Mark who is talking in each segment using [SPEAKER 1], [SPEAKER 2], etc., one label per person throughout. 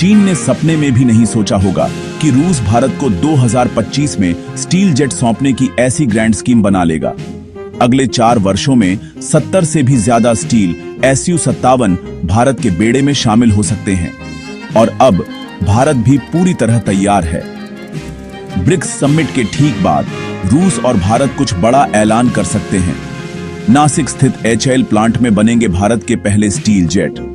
[SPEAKER 1] चीन ने सपने में भी नहीं सोचा होगा कि रूस भारत को 2025 में स्टील जेट सौंपने की ऐसी ग्रैंड स्कीम बना लेगा। अगले 4 वर्षों में 70 से भी ज्यादा स्टील Su-57 भारत के बेड़े में शामिल हो सकते हैं और अब भारत भी पूरी तरह तैयार है। ब्रिक्स समिट के ठीक बाद रूस और भारत कुछ बड़ा ऐलान कर सकते हैं। नासिक स्थित HAL प्लांट में बनेंगे भारत के पहले स्टील जेट,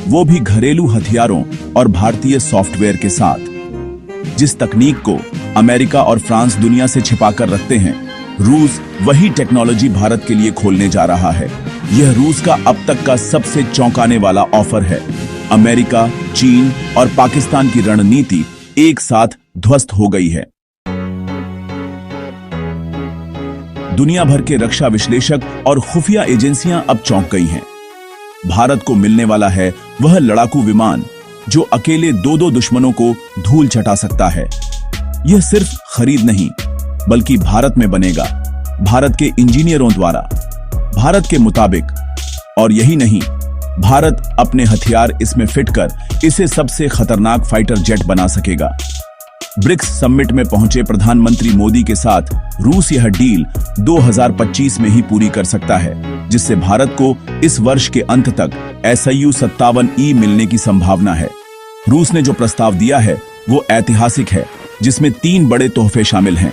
[SPEAKER 1] वो भी घरेलू हथियारों और भारतीय सॉफ्टवेयर के साथ। जिस तकनीक को अमेरिका और फ्रांस दुनिया से छिपाकर रखते हैं, रूस वही टेक्नोलॉजी भारत के लिए खोलने जा रहा है। यह रूस का अब तक का सबसे चौंकाने वाला ऑफर है। अमेरिका, चीन और पाकिस्तान की रणनीति एक साथ ध्वस्त हो गई है। दुनिया भर के रक्षा विश्लेषक और खुफिया एजेंसियां अब चौंक गई हैं। भारत को मिलने वाला है वह लड़ाकू विमान जो अकेले 2-2 दुश्मनों को धूल चटा सकता है। यह सिर्फ खरीद नहीं, बल्कि भारत में बनेगा, भारत के इंजीनियरों द्वारा, भारत के मुताबिक। और यही नहीं, भारत अपने हथियार इसमें फिट कर इसे सबसे खतरनाक फाइटर जेट बना सकेगा। ब्रिक्स समिट में पहुंचे प्रधानमंत्री मोदी के साथ रूस यह डील 2025 में ही पूरी कर सकता है, जिससे भारत को इस वर्ष के अंत तक Su-57E मिलने की संभावना है। रूस ने जो प्रस्ताव दिया है वो ऐतिहासिक है, जिसमें 3 बड़े तोहफे शामिल हैं।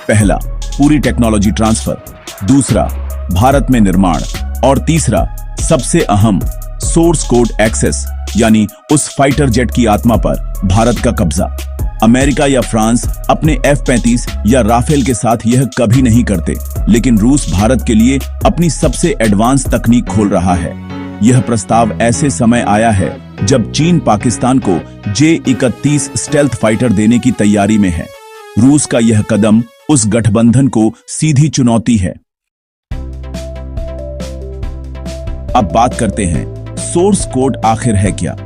[SPEAKER 1] पहला, पूरी टेक्नोलॉजी ट्रांसफर, दूसरा, भारत में निर्माण और तीसरा, सबसे अहम, सोर्स कोड एक्सेस, यानी उस फाइटर जेट की आत्मा पर भारत का कब्जा। अमेरिका या फ्रांस अपने F-35 या राफेल के साथ यह कभी नहीं करते, लेकिन रूस भारत के लिए अपनी सबसे एडवांस तकनीक खोल रहा है। यह प्रस्ताव ऐसे समय आया है जब चीन पाकिस्तान को J-31 स्टेल्थ फाइटर देने की तैयारी में है। रूस का यह कदम उस गठबंधन को सीधी चुनौती है। अब बात करते हैं, सोर्स कोड आखिर है क्या?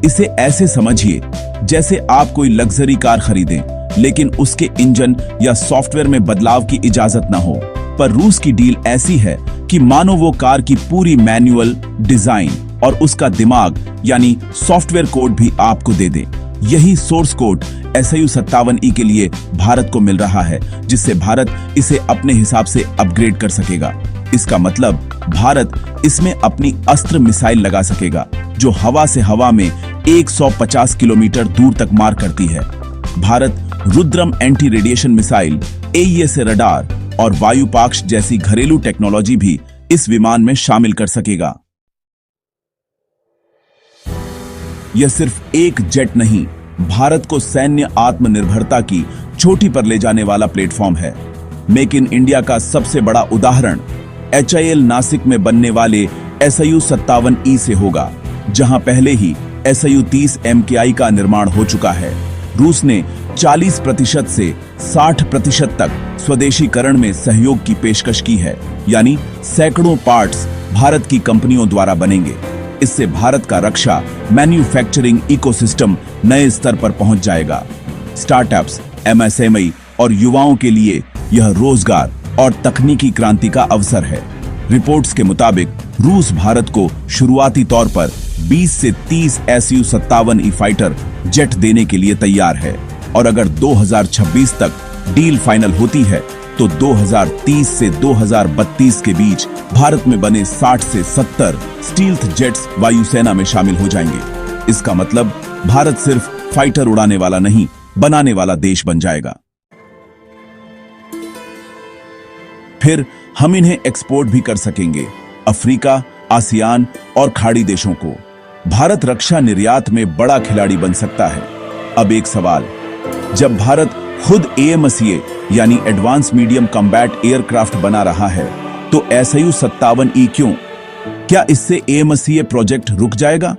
[SPEAKER 1] इसे ऐसे समझिए जैसे आप कोई लग्जरी कार खरीदें, लेकिन उसके इंजन या सॉफ्टवेयर में बदलाव की इजाजत ना हो। पर रूस की डील ऐसी है कि मानो वो कार की पूरी मैनुअल, डिजाइन और उसका दिमाग यानी सॉफ्टवेयर कोड भी आपको दे दे। यही सोर्स कोड Su-57E के लिए भारत को मिल रहा है, जिससे भारत इसे अपने हिसाब से अपग्रेड कर सकेगा। इसका मतलब भारत इसमें अपनी अस्त्र मिसाइल लगा सकेगा, जो हवा से हवा में 150 किलोमीटर दूर तक मार करती है। Bharat Rudram anti radiation missile, AES radar और वायुपाक्ष जैसी घरेलू टेक्नोलॉजी भी इस विमान में शामिल कर सकेगा। यह सिर्फ एक जेट नहीं, भारत को सैन्य आत्मनिर्भरता की चोटी पर ले जाने वाला प्लेटफॉर्म है। मेक इन इंडिया का सबसे बड़ा उदाहरण HAL नासिक में बनने वाले Su-57E से होगा, जहां पहले ही Su-30 MKI का निर्माण हो चुका है। रूस ने 40% से 60% तक स्वदेशीकरण में सहयोग की पेशकश की है, यानी सैकड़ों पार्ट्स भारत की कंपनियों द्वारा बनेंगे। इससे भारत का रक्षा मैन्युफैक्चरिंग इकोसिस्टम नए स्तर पर पहुंच जाएगा। स्टार्टअप्स, MSME और युवाओं के लिए यह रोजगार और तकनीकी क्रांति का अवसर है। रिपोर्ट्स के मुताबिक रूस भारत को शुरुआती तौर पर 20 से 30 Su-57E फाइटर जेट देने के लिए तैयार है, और अगर 2026 तक डील फाइनल होती है तो 2030 से 2032 के बीच भारत में बने 60 से 70 स्टील्थ जेट्स वायुसेना में शामिल हो जाएंगे। इसका मतलब भारत सिर्फ फाइटर उड़ाने वाला नहीं, बनाने वाला देश बन जाएगा। फिर हम इन्हें एक्सपोर्ट भी कर सकेंगे, अफ्रीका, आसियान और खाड़ी देशों को। भारत रक्षा निर्यात में बड़ा खिलाड़ी बन सकता है। अब एक सवाल, जब भारत खुद AMCA यानी एडवांस मीडियम कॉम्बैट एयरक्राफ्ट बना रहा है, तो Su-57E क्यों? क्या इससे AMCA प्रोजेक्ट रुक जाएगा?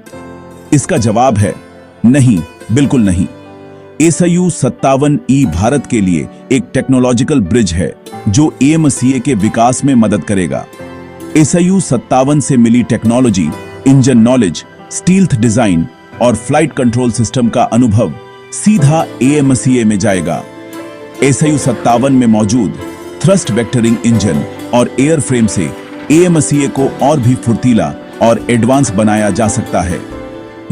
[SPEAKER 1] इसका जवाब है नहीं, बिल्कुल नहीं। Su-57E भारत के लिए एक टेक्नोलॉजिकल ब्रिज है जो AMCA के विकास में मदद करेगा। Su-57 से मिली technology, engine knowledge, stealth design और फ्लाइट कंट्रोल सिस्टम का अनुभव सीधा AMCA में जाएगा। Su-57 में मौजूद थ्रस्ट वेक्टरिंग इंजन और एयरफ्रेम से AMCA को और भी फुर्तीला और एडवांस बनाया जा सकता है।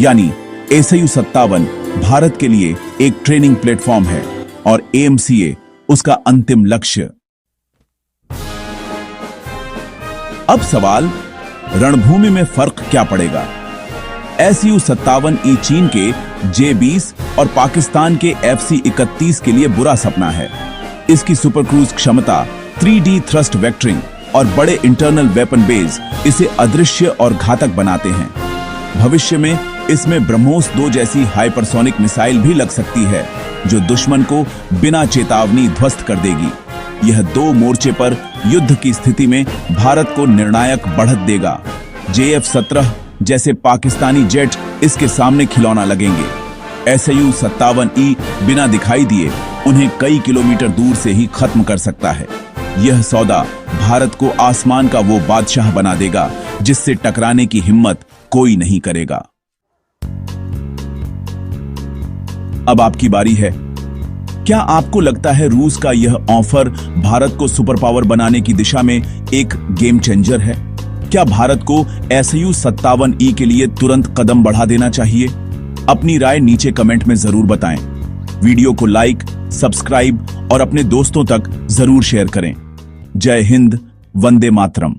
[SPEAKER 1] यानी Su-57 भारत के लिए एक ट्रेनिंग प्लेटफॉर्म है और AMCA उसका अंतिम लक्ष्य। अब सवाल, रणभूमि में फर्क क्या पड़ेगा? SU-57E चीन के J-20 और पाकिस्तान के FC-31 के लिए बुरा सपना है। इसकी सुपर क्रूज क्षमता, 3D थ्रस्ट वेक्टरिंग और बड़े इंटरनल वेपन बेस इसे अदृश्य और घातक बनाते हैं। भविष्य में इसमें ब्रह्मोस 2 जैसी हाइपरसोनिक मिसाइल भी लग सकती है, जो दुश्मन को बिना चेतावनी ध्वस्त कर देगी। यह 2 मोर्चे पर युद्ध की स्थिति में भारत को निर्णायक बढ़त देगा। JF-17 जैसे पाकिस्तानी जेट इसके सामने खिलौना लगेंगे। SU-57E बिना दिखाई दिए उन्हें कई किलोमीटर दूर से ही खत्म कर सकता है। यह सौदा भारत को आसमान का वो बादशाह बना देगा जिससे टकराने की हिम्मत कोई नहीं करेगा। अब आपकी बारी है। क्या आपको लगता है रूस का यह ऑफर भारत को सुपर पावर बनाने की दिशा में एक गेम चेंजर है? क्या भारत को SU-57E के लिए तुरंत कदम बढ़ा देना चाहिए? अपनी राय नीचे कमेंट में जरूर बताएं। वीडियो को लाइक, सब्सक्राइब और अपने दोस्तों तक जरूर शेयर करें। जय हिंद, वंदे मातरम।